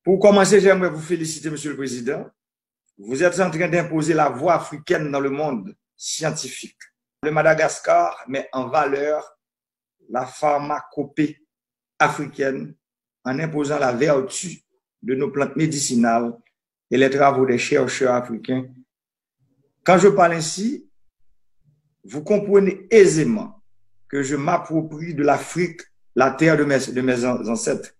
Pour commencer, j'aimerais vous féliciter, Monsieur le Président. Vous êtes en train d'imposer la voix africaine dans le monde scientifique. Le Madagascar met en valeur la pharmacopée africaine en imposant la vertu de nos plantes médicinales et les travaux des chercheurs africains. Quand je parle ainsi, vous comprenez aisément que je m'approprie de l'Afrique, la terre de mes ancêtres.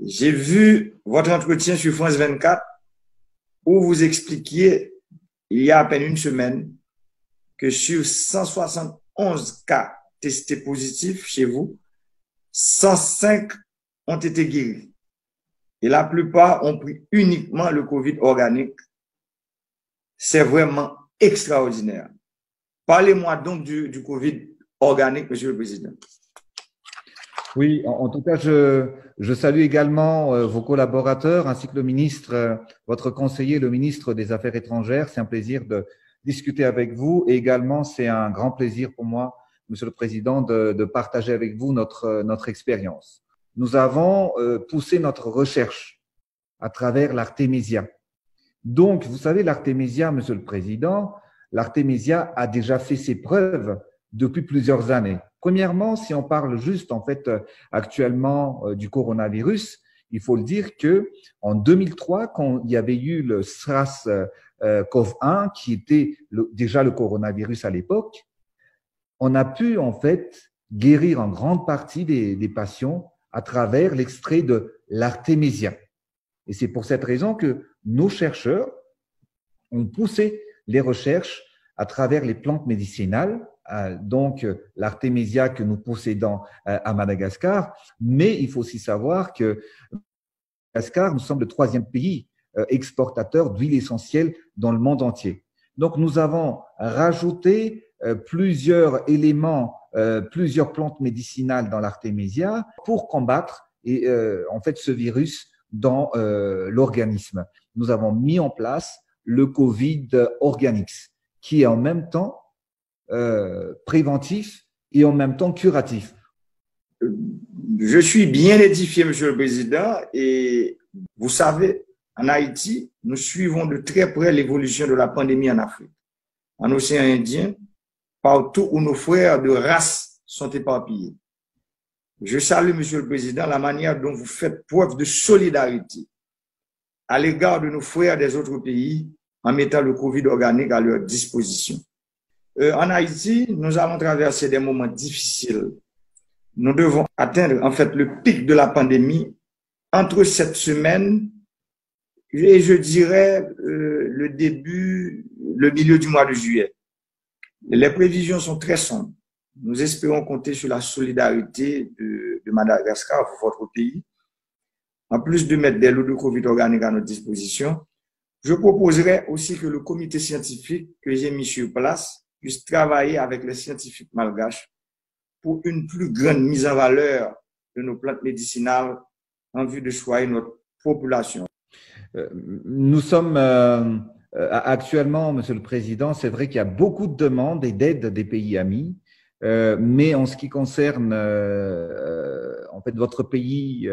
J'ai vu votre entretien sur France 24 où vous expliquiez, il y a à peine une semaine, que sur 171 cas testés positifs chez vous, 105 ont été guéris. Et la plupart ont pris uniquement le Covid organique. C'est vraiment extraordinaire. Parlez-moi donc du Covid organique, Monsieur le Président. Oui, en tout cas, je salue également vos collaborateurs ainsi que le ministre, votre conseiller, le ministre des Affaires étrangères. C'est un plaisir de discuter avec vous et également c'est un grand plaisir pour moi, Monsieur le Président, de partager avec vous notre expérience. Nous avons poussé notre recherche à travers l'Artemisia. Donc, vous savez, l'Artemisia, Monsieur le Président, l'Artemisia a déjà fait ses preuves depuis plusieurs années. Premièrement, si on parle juste en fait actuellement du coronavirus, il faut le dire que en 2003, quand il y avait eu le SARS-CoV-1, qui était déjà le coronavirus à l'époque, on a pu en fait guérir en grande partie des patients à travers l'extrait de l'Artemisia. Et c'est pour cette raison que nos chercheurs ont poussé les recherches à travers les plantes médicinales, donc l'Artemisia que nous possédons à Madagascar, mais il faut aussi savoir que Madagascar, nous sommes le 3e pays exportateur d'huile essentielle dans le monde entier. Donc nous avons rajouté plusieurs éléments, plusieurs plantes médicinales dans l'Artemisia pour combattre en fait ce virus dans l'organisme. Nous avons mis en place le Covid Organics, qui est en même temps préventif et en même temps curatif. Je suis bien édifié, Monsieur le Président, et vous savez, en Haïti, nous suivons de très près l'évolution de la pandémie en Afrique, en océan Indien, partout où nos frères de race sont éparpillés. Je salue, Monsieur le Président, la manière dont vous faites preuve de solidarité à l'égard de nos frères des autres pays en mettant le Covid organique à leur disposition. En Haïti, nous allons traverser des moments difficiles. Nous devons atteindre en fait le pic de la pandémie entre cette semaine et je dirais le milieu du mois de juillet. Les prévisions sont très sombres. Nous espérons compter sur la solidarité de Madagascar, votre pays. En plus de mettre des lots de Covid organique à notre disposition, je proposerai aussi que le comité scientifique que j'ai mis sur place puisse travailler avec les scientifiques malgaches pour une plus grande mise en valeur de nos plantes médicinales en vue de soigner notre population. Nous sommes actuellement, Monsieur le Président, c'est vrai qu'il y a beaucoup de demandes et d'aides des pays amis, mais en ce qui concerne en fait votre pays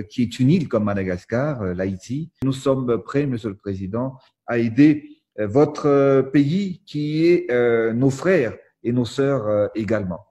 qui est une île comme Madagascar, l'Haïti, nous sommes prêts, Monsieur le Président, à aider votre pays qui est nos frères et nos sœurs également.